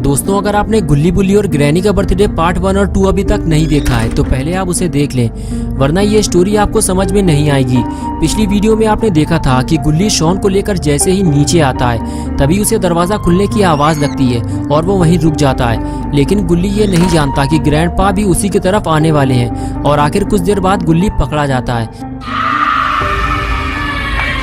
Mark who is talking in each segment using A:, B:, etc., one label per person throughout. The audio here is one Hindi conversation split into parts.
A: दोस्तों, अगर आपने गुल्ली बुल्ली और ग्रैनी का बर्थडे पार्ट 1 और 2 अभी तक नहीं देखा है तो पहले आप उसे देख लें, वरना ये स्टोरी आपको समझ में नहीं आएगी। पिछली वीडियो में आपने देखा था कि गुल्ली शॉन को लेकर जैसे ही नीचे आता है तभी उसे दरवाजा खुलने की आवाज लगती है और वो वहीं रुक जाता है। लेकिन गुल्ली ये नहीं जानता कि ग्रैंडपा भी उसी की तरफ आने वाले हैं और आखिर कुछ देर बाद गुल्ली पकड़ा जाता है।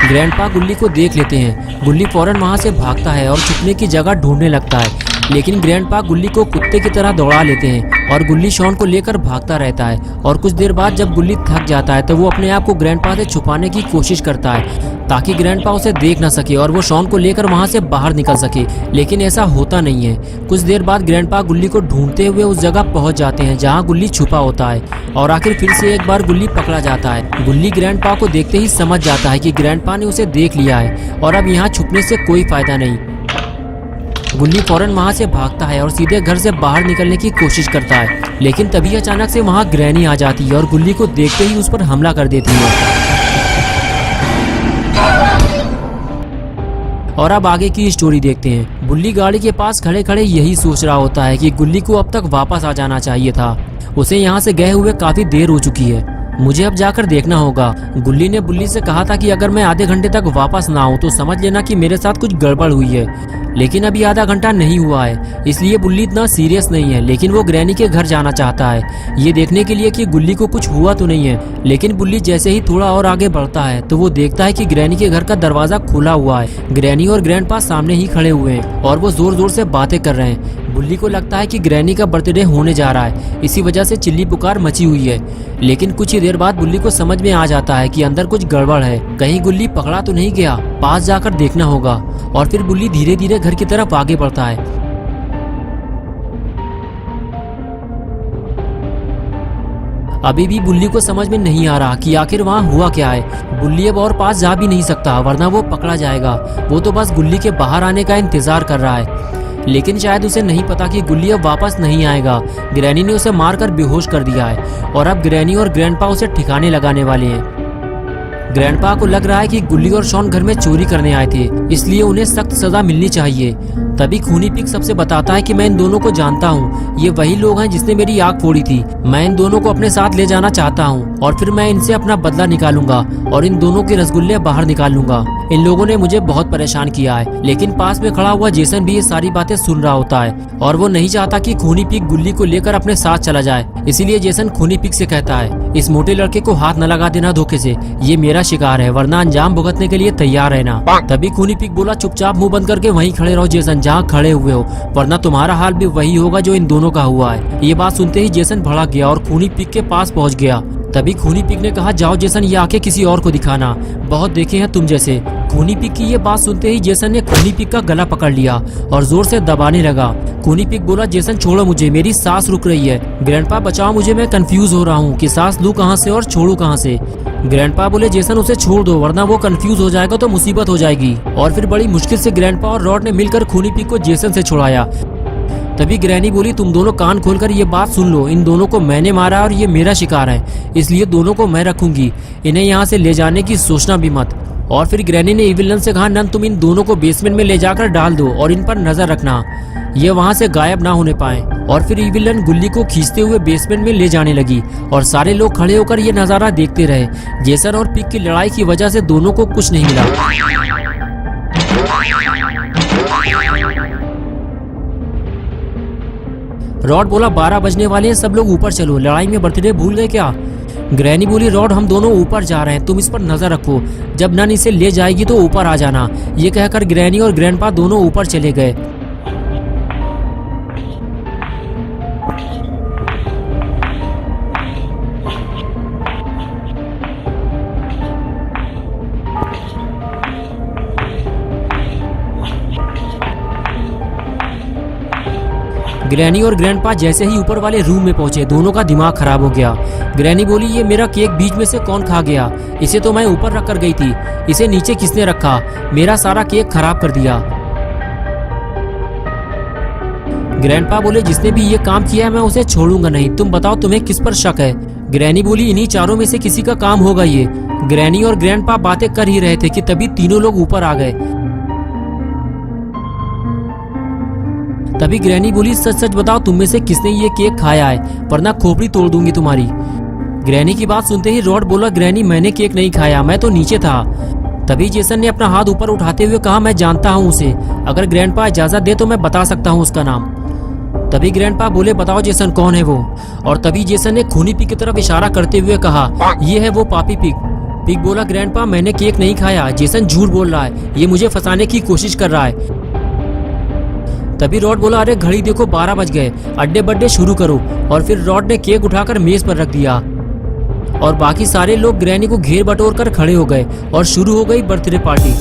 A: ग्रैंडपा गुल्ली को देख लेते हैं। गुल्ली फौरन वहां से भागता है और छुपने की जगह ढूंढने लगता है, लेकिन ग्रैंडपा गुल्ली को कुत्ते की तरह दौड़ा लेते हैं और गुल्ली शॉन को लेकर भागता रहता है। और कुछ देर बाद जब गुल्ली थक जाता है तो वो अपने आप को ग्रैंडपा से छुपाने की कोशिश करता है ताकि ग्रैंडपा उसे देख न सके और वो शॉन को लेकर वहां से बाहर निकल सके, लेकिन ऐसा होता नहीं है। कुछ देर बाद ग्रैंडपा गुल्ली को ढूंढते हुए उस जगह पहुंच जाते हैं जहां गुल्ली छुपा होता है और आखिर फिर से एक बार गुल्ली पकड़ा जाता है। गुल्ली ग्रैंडपा को देखते ही समझ जाता है कि ग्रैंडपा ने उसे देख लिया है और अब यहाँ छुपने से कोई फायदा नहीं। गुल्ली फौरन वहां से भागता है और सीधे घर से बाहर निकलने की कोशिश करता है, लेकिन तभी अचानक से वहां ग्रैनी आ जाती है और गुल्ली को देखते ही उस पर हमला कर देती है। और अब आगे की स्टोरी देखते हैं। गुल्ली गाड़ी के पास खड़े खड़े यही सोच रहा होता है कि गुल्ली को अब तक वापस आ जाना चाहिए था। उसे यहाँ से गए हुए काफी देर हो चुकी है, मुझे अब जाकर देखना होगा। गुल्ली ने बुल्ली से कहा था कि अगर मैं आधे घंटे तक वापस ना आऊं तो समझ लेना कि मेरे साथ कुछ गड़बड़ हुई है, लेकिन अभी आधा घंटा नहीं हुआ है, इसलिए बुल्ली इतना सीरियस नहीं है। लेकिन वो ग्रैनी के घर जाना चाहता है ये देखने के लिए कि गुल्ली को कुछ हुआ तो नहीं है। लेकिन बुल्ली जैसे ही थोड़ा और आगे बढ़ता है तो वो देखता है कि ग्रैनी के घर का दरवाजा खुला हुआ है। ग्रैनी और ग्रैंडपा सामने ही खड़े हुए हैं और वो जोर जोर से बातें कर रहे हैं। बुल्ली को लगता है कि ग्रैनी का बर्थडे होने जा रहा है, इसी वजह से चिल्ली पुकार मची हुई है। लेकिन कुछ ही देर बाद बुल्ली को समझ में आ जाता है कि अंदर कुछ गड़बड़ है, कहीं गुल्ली पकड़ा तो नहीं गया, पास जाकर देखना होगा। और फिर बुल्ली धीरे धीरे घर की तरफ आगे बढ़ता है। अभी भी बुल्ली को समझ में नहीं आ रहा कि आखिर वहाँ हुआ क्या है। बुल्ली अब और पास जा भी नहीं सकता वरना वो पकड़ा जाएगा। वो तो बस गुल्ली के बाहर आने का इंतजार कर रहा है, लेकिन शायद उसे नहीं पता कि गुल्ली अब वापस नहीं आएगा। ग्रैनी ने उसे मारकर बेहोश कर दिया है और अब ग्रैनी और ग्रैंडपा उसे ठिकाने लगाने वाले हैं। ग्रैंडपा को लग रहा है कि गुल्ली और शॉन घर में चोरी करने आए थे, इसलिए उन्हें सख्त सजा मिलनी चाहिए। तभी खूनी पिग सबसे बताता है कि मैं इन दोनों को जानता हूँ, ये वही लोग हैं जिसने मेरी आग फोड़ी थी। मैं इन दोनों को अपने साथ ले जाना चाहता हूँ और फिर मैं इनसे अपना बदला निकालूंगा और इन दोनों के रसगुल्ले बाहर निकाल लूंगा। इन लोगों ने मुझे बहुत परेशान किया है। लेकिन पास में खड़ा हुआ जेसन भी ये सारी बातें सुन रहा होता है और वो नहीं चाहता कि खूनी पिग गुल्ली को लेकर अपने साथ चला जाए, इसीलिए जेसन खूनी पिग से कहता है, इस मोटे लड़के को हाथ न लगा देना धोखे से, ये मेरा शिकार है, वरना अंजाम भुगतने के लिए तैयार रहना। तभी खूनी पिग बोला, चुपचाप मुंह बंद करके वहीं खड़े रहो जेसन, जहाँ खड़े हुए हो, वरना तुम्हारा हाल भी वही होगा जो इन दोनों का हुआ है। ये बात सुनते ही जेसन भड़क गया और खूनी पिग के पास पहुँच गया। तभी खूनी पिग ने कहा, जाओ जेसन, ये आंखें किसी और को दिखाना, बहुत देखे हैं तुम जैसे। खूनी पिग की ये बात सुनते ही जेसन ने खूनी पिग का गला पकड़ लिया और जोर से दबाने लगा। खूनी पिग बोला, जेसन छोड़ो मुझे, मेरी सांस रुक रही है। ग्रैंडपा बचाओ मुझे, मैं कंफ्यूज हो रहा हूँ कि सांस लूं कहाँ से और छोड़ू कहाँ से। ग्रैंडपा बोले, जेसन उसे छोड़ दो वरना वो कंफ्यूज हो जाएगा तो मुसीबत हो जाएगी। और फिर बड़ी मुश्किल से ग्रैंडपा और रॉड ने मिलकर खूनी पिग को जेसन से छुड़ाया। तभी ग्रैनी बोली, तुम दोनों कान खोलकर ये बात सुन लो, इन दोनों को मैंने मारा और ये मेरा शिकार है, इसलिए दोनों को मैं रखूंगी, इन्हें यहाँ से ले जाने की सोचना भी मत। और फिर ग्रैनी ने इविल नन से कहा, नन तुम इन दोनों को बेसमेंट में ले जाकर डाल दो और इन पर नजर रखना, ये वहाँ से गायब ना होने पाए। और फिर इविल नन गुल्ली को खींचते हुए बेसमेंट में ले जाने लगी और सारे लोग खड़े होकर ये नजारा देखते रहे। जेसन और पिग की लड़ाई की वजह से दोनों को कुछ नहीं मिला। रॉड बोला, 12 बजने वाले हैं, सब लोग ऊपर चलो, लड़ाई में बर्थडे भूल गए क्या? ग्रैनी बोली, रॉड हम दोनों ऊपर जा रहे हैं, तुम इस पर नजर रखो, जब नन इसे ले जाएगी तो ऊपर आ जाना। ये कहकर ग्रैनी और ग्रैंडपा दोनों ऊपर चले गए। ग्रैनी और ग्रैंडपा जैसे ही ऊपर वाले रूम में पहुंचे दोनों का दिमाग खराब हो गया। ग्रैनी बोली, ये मेरा केक बीच में से कौन खा गया? इसे तो मैं ऊपर रख कर गई थी, इसे नीचे किसने रखा? मेरा सारा केक खराब कर दिया। ग्रैंडपा बोले, जिसने भी ये काम किया है मैं उसे छोड़ूंगा नहीं, तुम बताओ तुम्हें किस पर शक है? ग्रैनी बोली, इन्हीं चारों में से किसी का काम होगा ये। ग्रैनी और ग्रैंडपा बातें कर ही रहे थे कि तभी तीनों लोग ऊपर आ गए। तभी ग्रैनी बोली, सच सच बताओ तुम में से किसने ये केक खाया है, वरना खोपड़ी तोड़ दूंगी तुम्हारी। ग्रैनी की बात सुनते ही रॉड बोला, ग्रैनी मैंने केक नहीं खाया, मैं तो नीचे था। तभी जेसन ने अपना हाथ ऊपर उठाते हुए कहा, मैं जानता हूँ उसे, अगर ग्रैंडपा इजाजत दे तो मैं बता सकता हूँ उसका नाम। तभी ग्रैंडपा बोले, बताओ जेसन कौन है वो। और तभी जेसन ने खूनी पिग की तरफ इशारा करते हुए कहा, ये है वो पापी पिग। पिग बोला, ग्रैंडपा मैंने केक नहीं खाया, जेसन झूठ बोल रहा है, ये मुझे फंसाने की कोशिश कर रहा है। तभी रॉड बोला, अरे घड़ी देखो 12 बज गए, अड्डे बड्डे शुरू करो। और फिर रॉड ने केक उठाकर मेज पर रख दिया और बाकी सारे लोग ग्रैनी को घेर बटोर कर खड़े हो गए और शुरू हो गई बर्थडे पार्टी।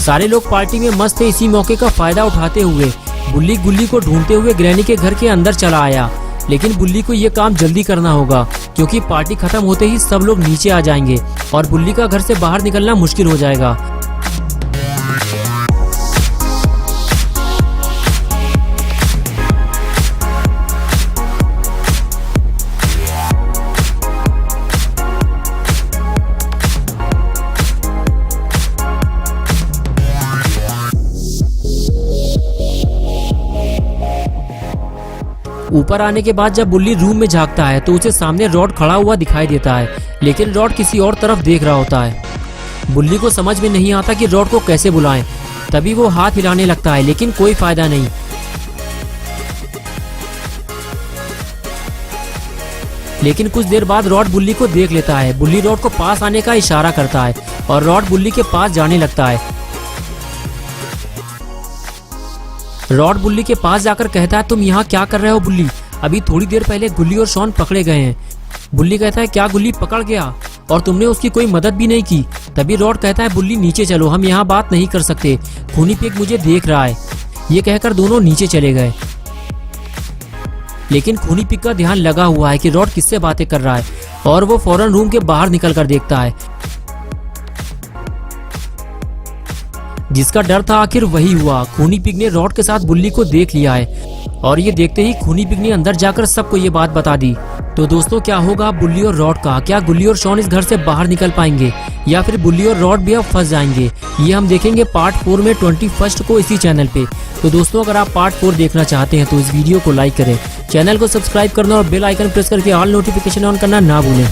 A: सारे लोग पार्टी में मस्त थे। इसी मौके का फायदा उठाते हुए बुल्ली गुल्ली को ढूंढते हुए ग्रैनी के घर के अंदर चला आया, लेकिन बुल्ली को ये काम जल्दी करना होगा क्योंकि पार्टी खत्म होते ही सब लोग नीचे आ जाएंगे और बुल्ली का घर से बाहर निकलना मुश्किल हो जाएगा। ऊपर आने के बाद जब बुल्ली रूम में झांकता है तो उसे सामने रॉड खड़ा हुआ दिखाई देता है, लेकिन रॉड किसी और तरफ देख रहा होता है। बुल्ली को समझ में नहीं आता कि रॉड को कैसे बुलाएं। तभी वो हाथ हिलाने लगता है, लेकिन कोई फायदा नहीं। लेकिन कुछ देर बाद रॉड बुल्ली को देख लेता है। बुल्ली रॉड को पास आने का इशारा करता है और रॉड बुल्ली के पास जाने लगता है। रॉड बुल्ली के पास जाकर कहता है, तुम यहाँ क्या कर रहे हो बुल्ली? अभी थोड़ी देर पहले गुल्ली और शॉन पकड़े गए हैं। बुल्ली कहता है, क्या गुल्ली पकड़ गया और तुमने उसकी कोई मदद भी नहीं की? तभी रॉड कहता है, बुल्ली नीचे चलो, हम यहाँ बात नहीं कर सकते, खूनी पिग मुझे देख रहा है। ये कहकर दोनों नीचे चले गए, लेकिन खूनी पिग का ध्यान लगा हुआ है कि रॉड किससे बातें कर रहा है और वो फौरन रूम के बाहर निकल कर देखता है। जिसका डर था आखिर वही हुआ। खूनी पिग ने रॉड के साथ बुल्ली को देख लिया है और ये देखते ही खूनी पिग ने अंदर जाकर सबको ये बात बता दी। तो दोस्तों, क्या होगा बुल्ली और रॉड का? क्या गुल्ली और शॉन इस घर से बाहर निकल पाएंगे या फिर बुल्ली और रॉड भी अब फंस जाएंगे? ये हम देखेंगे पार्ट 4 में 21 को इसी चैनल पे। तो दोस्तों, अगर आप पार्ट 4 देखना चाहते हैं तो इस वीडियो को लाइक करें, चैनल को सब्सक्राइब करना और बेल आइकन प्रेस करके ऑल नोटिफिकेशन ऑन करना ना भूलें।